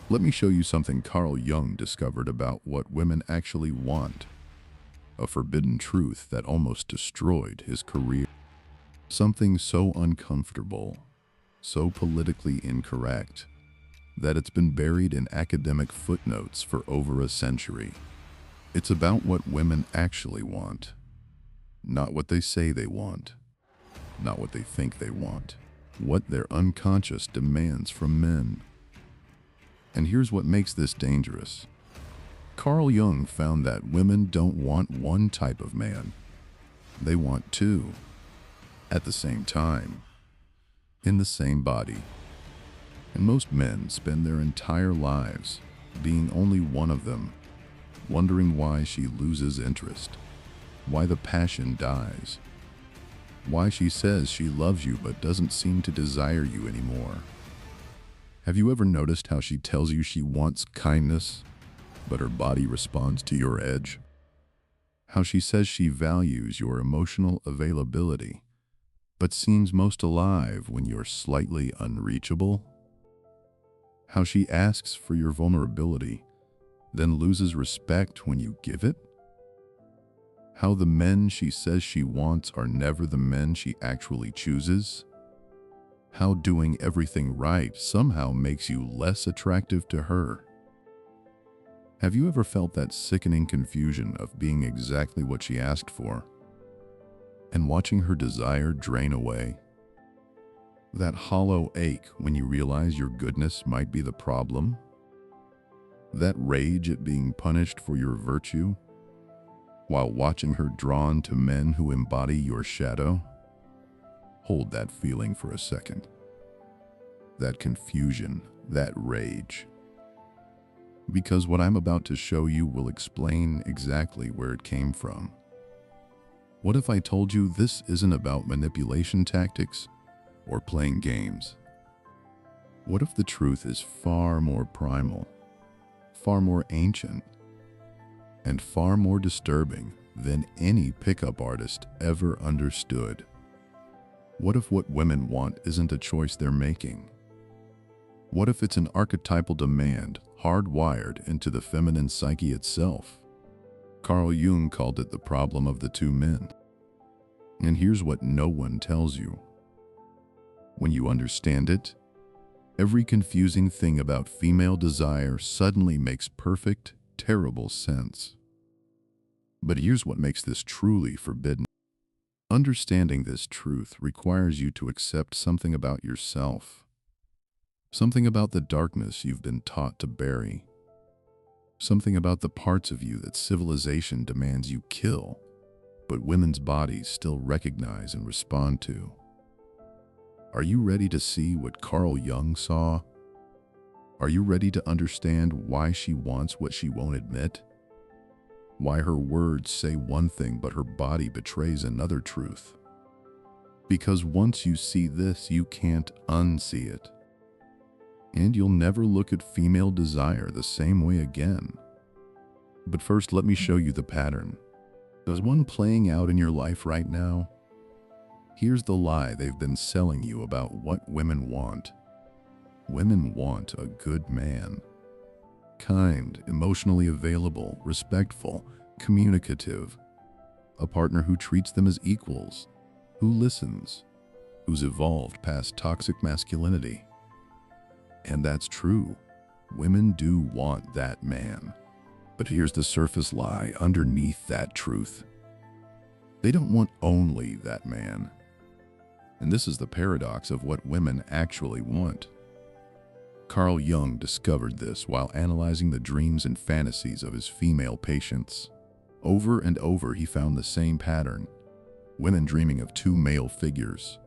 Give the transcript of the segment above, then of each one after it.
Let me show you something Carl Jung discovered about what women actually want, a forbidden truth that almost destroyed his career. Something so uncomfortable, so politically incorrect, that it's been buried in academic footnotes for over a century. It's about what women actually want, not what they say they want, not what they think they want, what their unconscious demands from men. And here's what makes this dangerous. Carl Jung found that women don't want one type of man. They want two, at the same time, in the same body. And most men spend their entire lives being only one of them, wondering why she loses interest, why the passion dies, why she says she loves you but doesn't seem to desire you anymore. Have you ever noticed how she tells you she wants kindness, but her body responds to your edge? How she says she values your emotional availability, but seems most alive when you're slightly unreachable? How she asks for your vulnerability, then loses respect when you give it? How the men she says she wants are never the men she actually chooses? How doing everything right somehow makes you less attractive to her? Have you ever felt that sickening confusion of being exactly what she asked for and watching her desire drain away? That hollow ache when you realize your goodness might be the problem? That rage at being punished for your virtue while watching her drawn to men who embody your shadow? Hold that feeling for a second. That confusion, that rage. Because what I'm about to show you will explain exactly where it came from. What if I told you this isn't about manipulation tactics or playing games? What if the truth is far more primal, far more ancient, and far more disturbing than any pickup artist ever understood? What if what women want isn't a choice they're making? What if it's an archetypal demand hardwired into the feminine psyche itself? Carl Jung called it the problem of the two men. And here's what no one tells you. When you understand it, every confusing thing about female desire suddenly makes perfect, terrible sense. But here's what makes this truly forbidden. Understanding this truth requires you to accept something about yourself, something about the darkness you've been taught to bury, something about the parts of you that civilization demands you kill, but women's bodies still recognize and respond to. Are you ready to see what Carl Jung saw? Are you ready to understand why she wants what she won't admit? Why her words say one thing but her body betrays another truth? Because once you see this, you can't unsee it. And you'll never look at female desire the same way again. But first, let me show you the pattern. Is one playing out in your life right now? Here's the lie they've been selling you about what women want. Women want a good man. Kind, emotionally available, respectful, communicative. A partner who treats them as equals, who listens, who's evolved past toxic masculinity. And that's true. Women do want that man. But here's the surface lie underneath that truth. They don't want only that man. And this is the paradox of what women actually want. Carl Jung discovered this while analyzing the dreams and fantasies of his female patients. Over and over, he found the same pattern. Women dreaming of two male figures,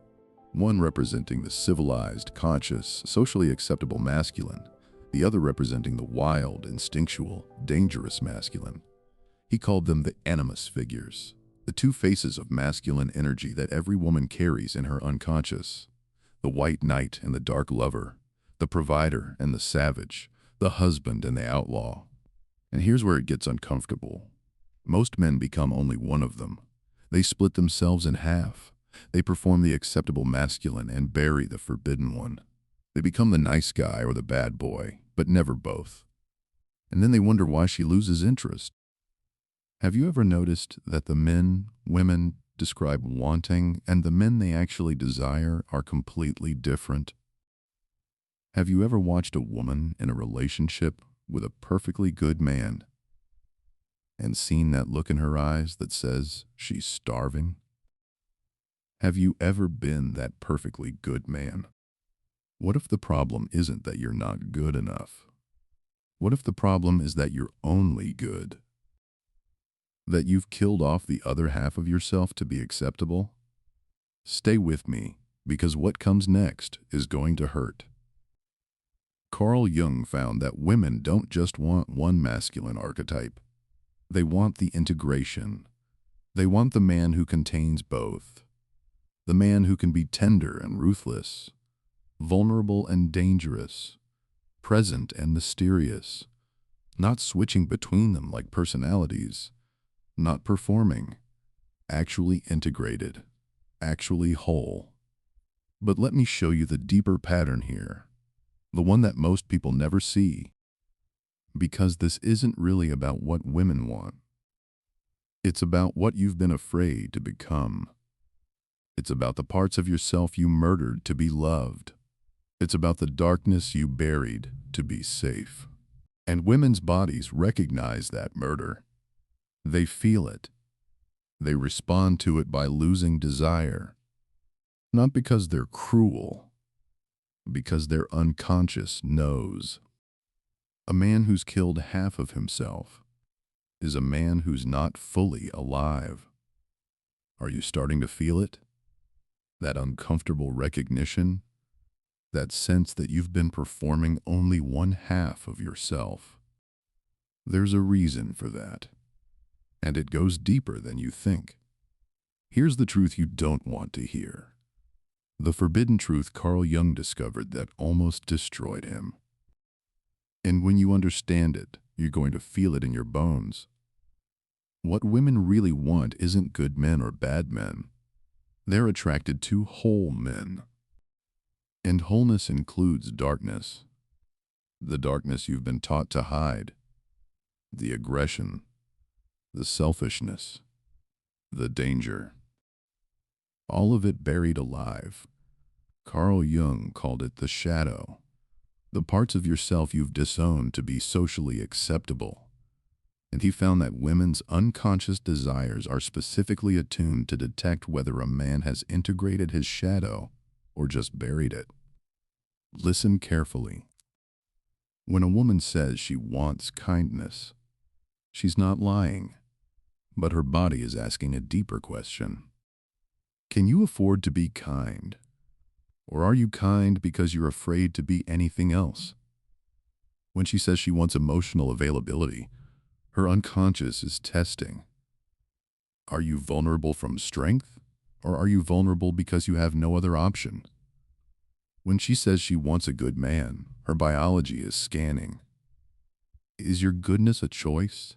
one representing the civilized, conscious, socially acceptable masculine, the other representing the wild, instinctual, dangerous masculine. He called them the animus figures, the two faces of masculine energy that every woman carries in her unconscious. The white knight and the dark lover, the provider and the savage, the husband and the outlaw. And here's where it gets uncomfortable. Most men become only one of them. They split themselves in half. They perform the acceptable masculine and bury the forbidden one. They become the nice guy or the bad boy, but never both. And then they wonder why she loses interest. Have you ever noticed that the men women describe wanting and the men they actually desire are completely different? Have you ever watched a woman in a relationship with a perfectly good man and seen that look in her eyes that says she's starving? Have you ever been that perfectly good man? What if the problem isn't that you're not good enough? What if the problem is that you're only good? That you've killed off the other half of yourself to be acceptable? Stay with me, because what comes next is going to hurt. Carl Jung found that women don't just want one masculine archetype. They want the integration. They want the man who contains both. The man who can be tender and ruthless, vulnerable and dangerous, present and mysterious, not switching between them like personalities, not performing, actually integrated, actually whole. But let me show you the deeper pattern here, the one that most people never see, because this isn't really about what women want. It's about what you've been afraid to become. It's about the parts of yourself you murdered to be loved. It's about the darkness you buried to be safe. And women's bodies recognize that murder. They feel it. They respond to it by losing desire. Not because they're cruel, because their unconscious knows. A man who's killed half of himself is a man who's not fully alive. Are you starting to feel it? That uncomfortable recognition? That sense that you've been performing only one half of yourself? There's a reason for that, and it goes deeper than you think. Here's the truth you don't want to hear. The forbidden truth Carl Jung discovered that almost destroyed him. And when you understand it, you're going to feel it in your bones. What women really want isn't good men or bad men. They're attracted to whole men. And wholeness includes darkness. The darkness you've been taught to hide. The aggression. The selfishness. The danger. All of it buried alive. Carl Jung called it the shadow. The parts of yourself you've disowned to be socially acceptable. And he found that women's unconscious desires are specifically attuned to detect whether a man has integrated his shadow or just buried it. Listen carefully. When a woman says she wants kindness, she's not lying, but her body is asking a deeper question. Can you afford to be kind? Or are you kind because you're afraid to be anything else? When she says she wants emotional availability, her unconscious is testing. Are you vulnerable from strength, or are you vulnerable because you have no other option? When she says she wants a good man, her biology is scanning. Is your goodness a choice,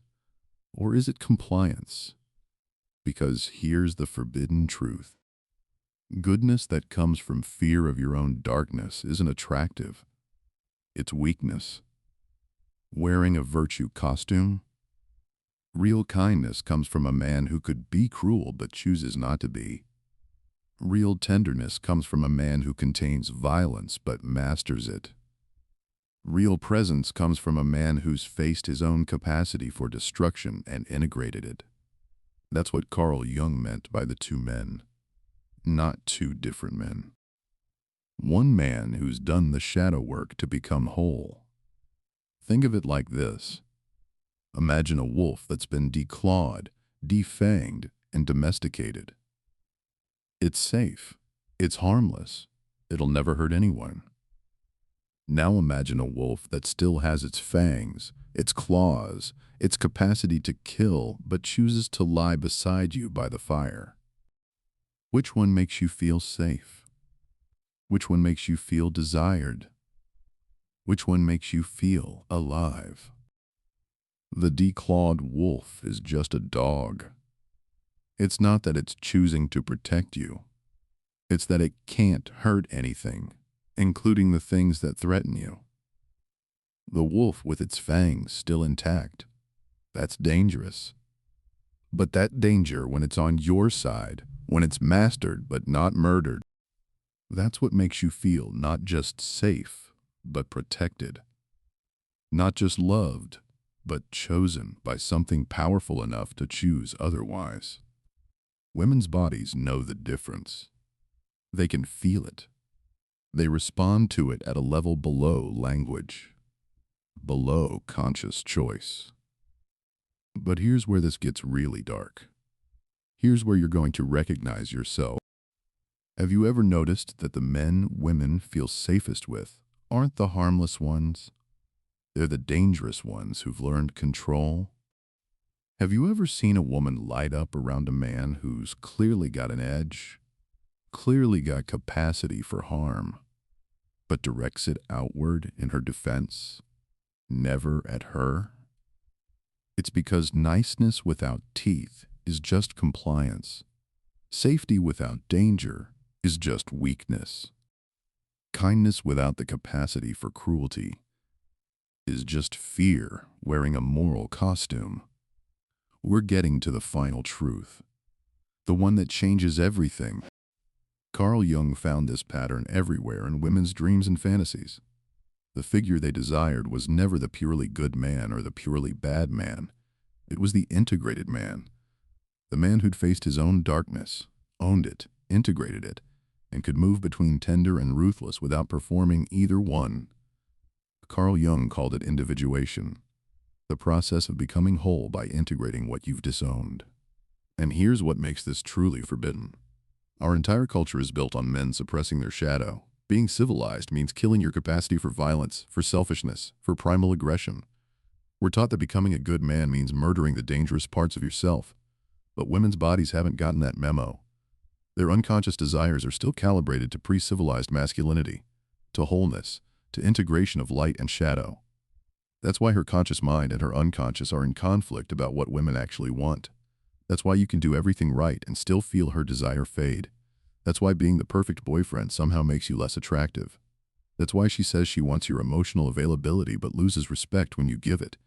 or is it compliance? Because here's the forbidden truth. Goodness that comes from fear of your own darkness isn't attractive. It's weakness. Wearing a virtue costume? Real kindness comes from a man who could be cruel but chooses not to be. Real tenderness comes from a man who contains violence but masters it. Real presence comes from a man who's faced his own capacity for destruction and integrated it. That's what Carl Jung meant by the two men. Not two different men. One man who's done the shadow work to become whole. Think of it like this. Imagine a wolf that's been declawed, defanged, and domesticated. It's safe. It's harmless. It'll never hurt anyone. Now imagine a wolf that still has its fangs, its claws, its capacity to kill, but chooses to lie beside you by the fire. Which one makes you feel safe? Which one makes you feel desired? Which one makes you feel alive? The declawed wolf is just a dog. It's not that it's choosing to protect you. It's that it can't hurt anything, including the things that threaten you. the wolf with its fangs still intact. That's dangerous. But that danger, when it's on your side, when it's mastered but not murdered, that's what makes you feel not just safe, but protected. Not just loved, but chosen by something powerful enough to choose otherwise. Women's bodies know the difference. They can feel it. They respond to it at a level below language, below conscious choice. But here's where this gets really dark. Here's where you're going to recognize yourself. Have you ever noticed that the men women feel safest with aren't the harmless ones? They're the dangerous ones who've learned control. Have you ever seen a woman light up around a man who's clearly got an edge, clearly got capacity for harm, but directs it outward in her defense, never at her? It's because niceness without teeth is just compliance. Safety without danger is just weakness. Kindness without the capacity for cruelty is just fear wearing a moral costume. We're getting to the final truth, the one that changes everything. Carl Jung found this pattern everywhere in women's dreams and fantasies. The figure they desired was never the purely good man or the purely bad man. It was the integrated man. The man who'd faced his own darkness, owned it, integrated it, and could move between tender and ruthless without performing either one. Carl Jung called it individuation, the process of becoming whole by integrating what you've disowned. And here's what makes this truly forbidden. Our entire culture is built on men suppressing their shadow. Being civilized means killing your capacity for violence, for selfishness, for primal aggression. We're taught that becoming a good man means murdering the dangerous parts of yourself. But women's bodies haven't gotten that memo. Their unconscious desires are still calibrated to pre-civilized masculinity, to wholeness, to integration of light and shadow. That's why her conscious mind and her unconscious are in conflict about what women actually want. That's why you can do everything right and still feel her desire fade. That's why being the perfect boyfriend somehow makes you less attractive. That's why she says she wants your emotional availability but loses respect when you give it.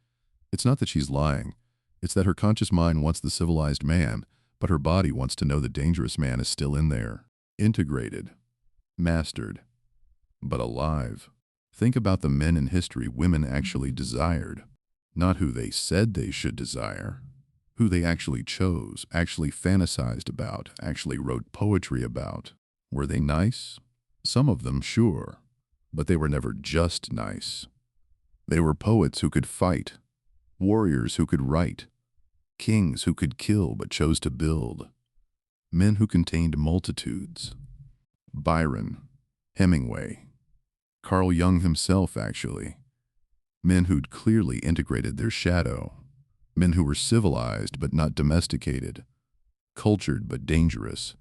It's not that she's lying. It's that her conscious mind wants the civilized man, but her body wants to know the dangerous man is still in there. Integrated. Mastered. But alive. Think about the men in history women actually desired. Not who they said they should desire. Who they actually chose, actually fantasized about, actually wrote poetry about. Were they nice? Some of them, sure. But they were never just nice. They were poets who could fight, warriors who could write, kings who could kill but chose to build, men who contained multitudes. Byron, Hemingway, Carl Jung himself, actually. Men who'd clearly integrated their shadow. Men who were civilized but not domesticated, cultured but dangerous,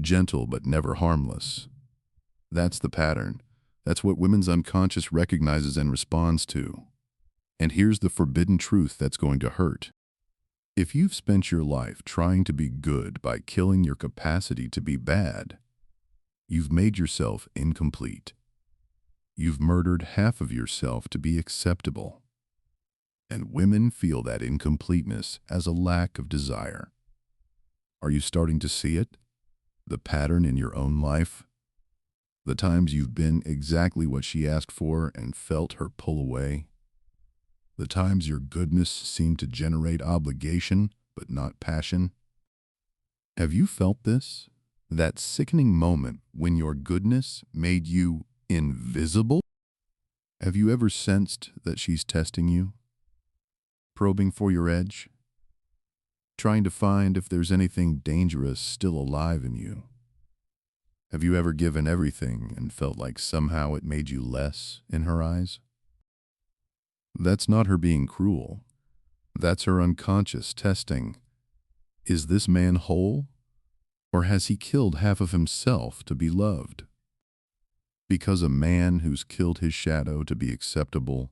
gentle but never harmless. That's the pattern. That's what women's unconscious recognizes and responds to. And here's the forbidden truth that's going to hurt. If you've spent your life trying to be good by killing your capacity to be bad, you've made yourself incomplete. You've murdered half of yourself to be acceptable. And women feel that incompleteness as a lack of desire. Are you starting to see it? The pattern in your own life? The times you've been exactly what she asked for and felt her pull away? The times your goodness seemed to generate obligation but not passion? Have you felt this? That sickening moment when your goodness made you invisible? Have you ever sensed that she's testing you? Probing for your edge? Trying to find if there's anything dangerous still alive in you? Have you ever given everything and felt like somehow it made you less in her eyes? That's not her being cruel. That's her unconscious testing. Is this man whole? Or has he killed half of himself to be loved? Because a man who's killed his shadow to be acceptable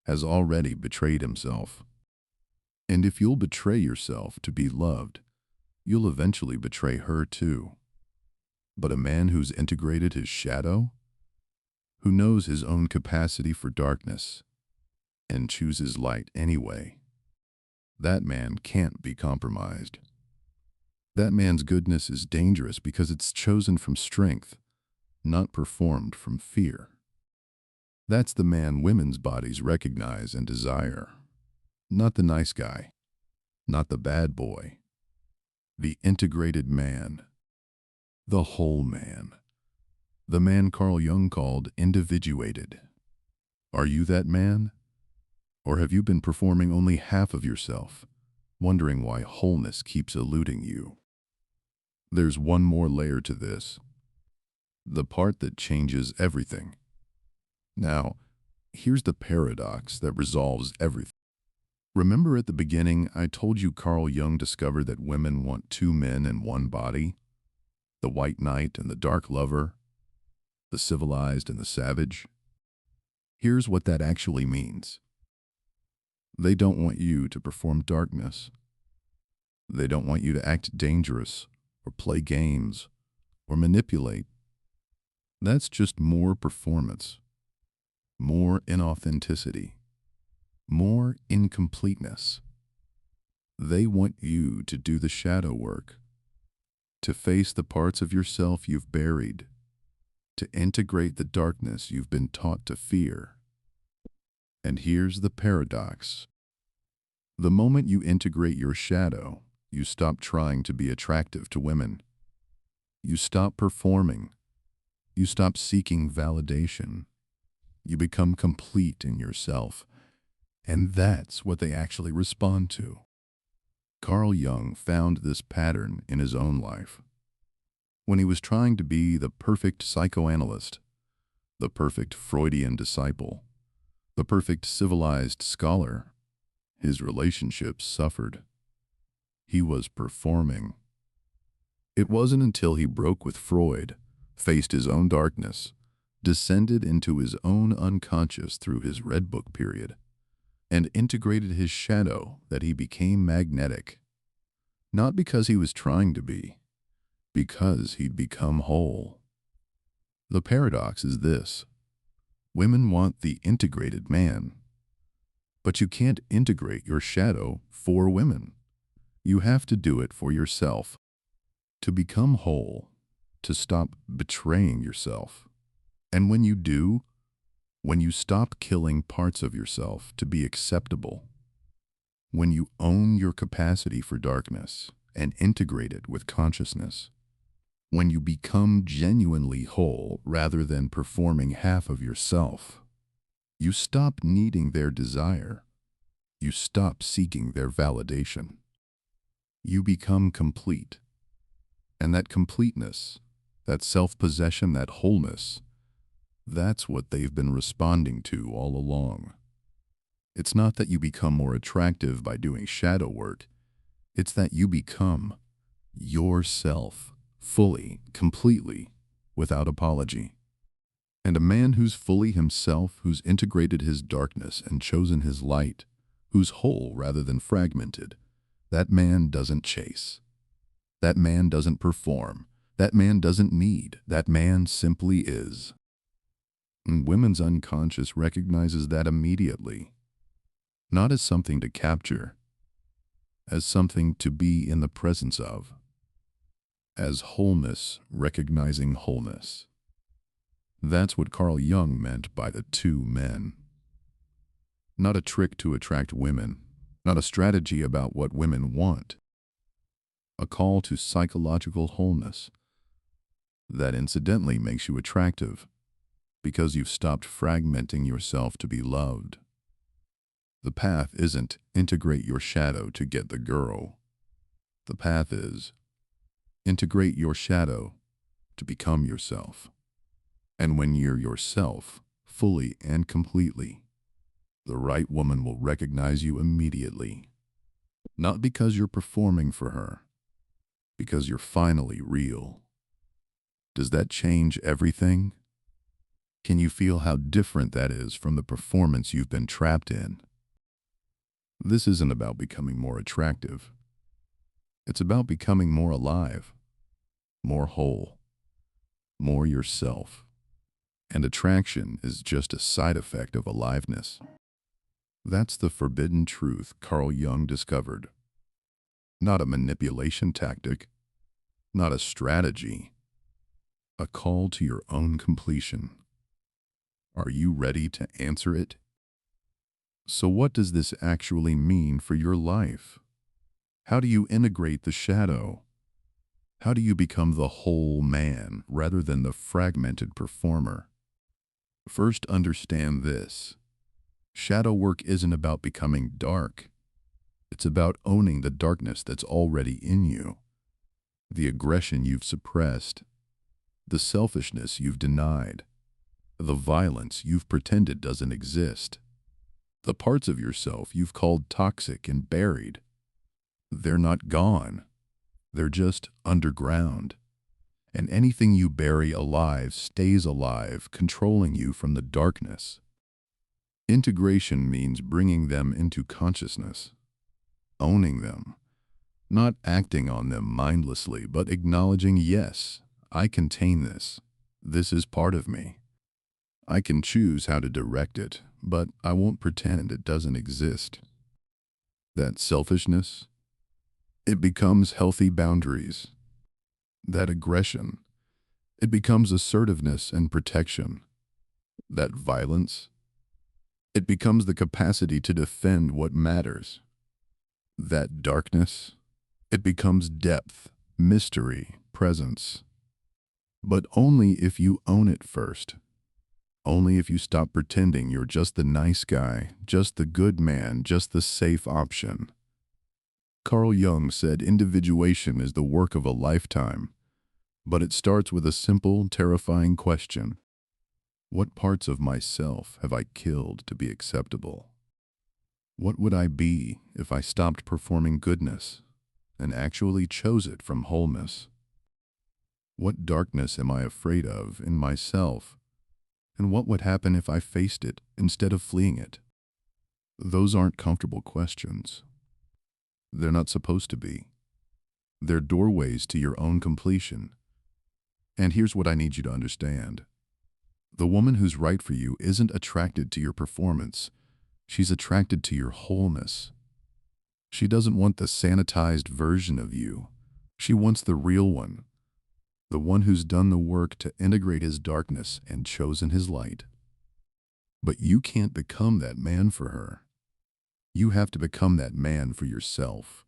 has already betrayed himself. And if you'll betray yourself to be loved, you'll eventually betray her too. But a man who's integrated his shadow, who knows his own capacity for darkness, and chooses light anyway. That man can't be compromised. That man's goodness is dangerous because it's chosen from strength, not performed from fear. That's the man women's bodies recognize and desire. Not the nice guy, not the bad boy. The integrated man, the whole man. The man Carl Jung called individuated. Are you that man? Or have you been performing only half of yourself, wondering why wholeness keeps eluding you? There's one more layer to this. The part that changes everything. Now, here's the paradox that resolves everything. Remember at the beginning, I told you Carl Jung discovered that women want two men in one body? The white knight and the dark lover? The civilized and the savage? Here's what that actually means. They don't want you to perform darkness. They don't want you to act dangerous or play games or manipulate. That's just more performance, more inauthenticity, more incompleteness. They want you to do the shadow work, to face the parts of yourself you've buried, to integrate the darkness you've been taught to fear. And here's the paradox. The moment you integrate your shadow, you stop trying to be attractive to women. You stop performing. You stop seeking validation. You become complete in yourself. And that's what they actually respond to. Carl Jung found this pattern in his own life. When he was trying to be the perfect psychoanalyst, the perfect Freudian disciple, the perfect civilized scholar, his relationships suffered. He was performing. It wasn't until he broke with Freud, faced his own darkness, descended into his own unconscious through his Red Book period, and integrated his shadow that he became magnetic. Not because he was trying to be, because he'd become whole. The paradox is this. Women want the integrated man. But you can't integrate your shadow for women. You have to do it for yourself. To become whole, to stop betraying yourself. And when you do, when you stop killing parts of yourself to be acceptable, when you own your capacity for darkness and integrate it with consciousness, when you become genuinely whole rather than performing half of yourself, you stop needing their desire. You stop seeking their validation. You become complete. And that completeness, that self-possession, that wholeness, that's what they've been responding to all along. It's not that you become more attractive by doing shadow work. It's that you become yourself, fully, completely, without apology. And a man who's fully himself, who's integrated his darkness and chosen his light, who's whole rather than fragmented, that man doesn't chase. That man doesn't perform. That man doesn't need. That man simply is. And women's unconscious recognizes that immediately, not as something to capture, as something to be in the presence of, as wholeness recognizing wholeness. That's what Carl Jung meant by the two men. Not a trick to attract women, not a strategy about what women want. A call to psychological wholeness that incidentally makes you attractive because you've stopped fragmenting yourself to be loved. The path isn't integrate your shadow to get the girl. The path is integrate your shadow to become yourself. And when you're yourself, fully and completely, the right woman will recognize you immediately. Not because you're performing for her, because you're finally real. Does that change everything? Can you feel how different that is from the performance you've been trapped in? This isn't about becoming more attractive. It's about becoming more alive, more whole, more yourself. And attraction is just a side effect of aliveness. That's the forbidden truth Carl Jung discovered. Not a manipulation tactic, not a strategy, a call to your own completion. Are you ready to answer it? So what does this actually mean for your life? How do you integrate the shadow? How do you become the whole man rather than the fragmented performer? First, understand this. Shadow work isn't about becoming dark. It's about owning the darkness that's already in you, the aggression you've suppressed, the selfishness you've denied, the violence you've pretended doesn't exist, the parts of yourself you've called toxic and buried. They're not gone. They're just underground. And anything you bury alive stays alive, controlling you from the darkness. Integration means bringing them into consciousness, owning them, not acting on them mindlessly, but acknowledging, yes, I contain this. This is part of me. I can choose how to direct it, but I won't pretend it doesn't exist. That selfishness, it becomes healthy boundaries. That aggression, it becomes assertiveness and protection. That violence, it becomes the capacity to defend what matters. That darkness, it becomes depth, mystery, presence. But only if you own it first. Only if you stop pretending you're just the nice guy, just the good man, just the safe option. Carl Jung said individuation is the work of a lifetime, but it starts with a simple, terrifying question. What parts of myself have I killed to be acceptable? What would I be if I stopped performing goodness and actually chose it from wholeness? What darkness am I afraid of in myself? And what would happen if I faced it instead of fleeing it? Those aren't comfortable questions. They're not supposed to be. They're doorways to your own completion. And here's what I need you to understand. The woman who's right for you isn't attracted to your performance. She's attracted to your wholeness. She doesn't want the sanitized version of you. She wants the real one. The one who's done the work to integrate his darkness and chosen his light. But you can't become that man for her. You have to become that man for yourself.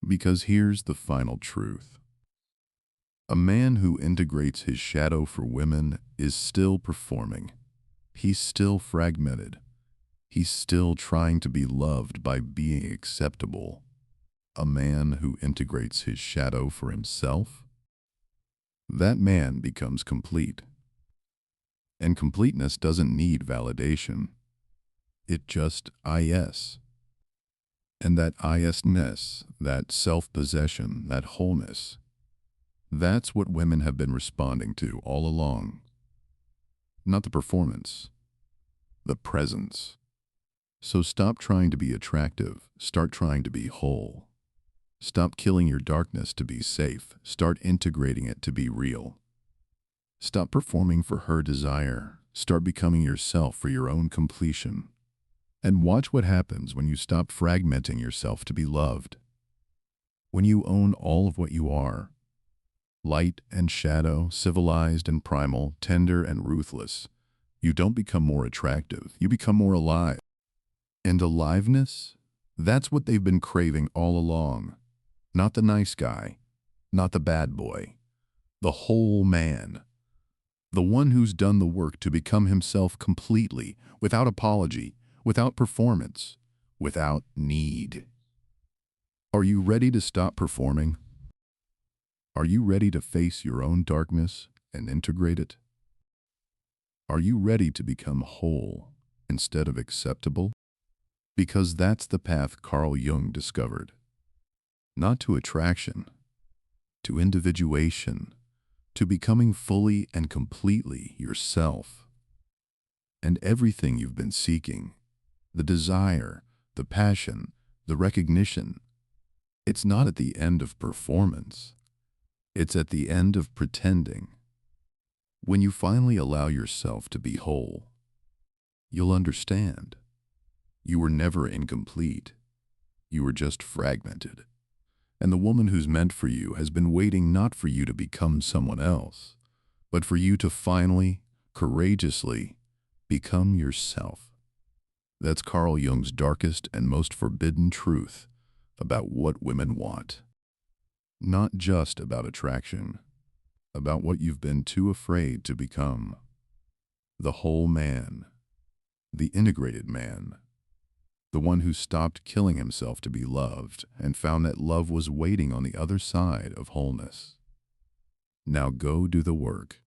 Because here's the final truth. A man who integrates his shadow for women is still performing. He's still fragmented. He's still trying to be loved by being acceptable. A man who integrates his shadow for himself, that man becomes complete. And completeness doesn't need validation. It just is. And that isness, that self-possession, that wholeness, that's what women have been responding to all along. Not the performance, the presence. So stop trying to be attractive. Start trying to be whole. Stop killing your darkness to be safe. Start integrating it to be real. Stop performing for her desire. Start becoming yourself for your own completion. And watch what happens when you stop fragmenting yourself to be loved. When you own all of what you are, light and shadow, civilized and primal, tender and ruthless, you don't become more attractive. You become more alive. And aliveness, that's what they've been craving all along. Not the nice guy, not the bad boy, the whole man. The one who's done the work to become himself completely, without apology, without performance, without need. Are you ready to stop performing? Are you ready to face your own darkness and integrate it? Are you ready to become whole instead of acceptable? Because that's the path Carl Jung discovered. Not to attraction, to individuation, to becoming fully and completely yourself. And everything you've been seeking, the desire, the passion, the recognition, it's not at the end of performance. It's at the end of pretending. When you finally allow yourself to be whole, you'll understand. You were never incomplete. You were just fragmented. And the woman who's meant for you has been waiting not for you to become someone else, but for you to finally, courageously, become yourself. That's Carl Jung's darkest and most forbidden truth about what women want. Not just about attraction, about what you've been too afraid to become. The whole man, the integrated man, the one who stopped killing himself to be loved and found that love was waiting on the other side of wholeness. Now go do the work.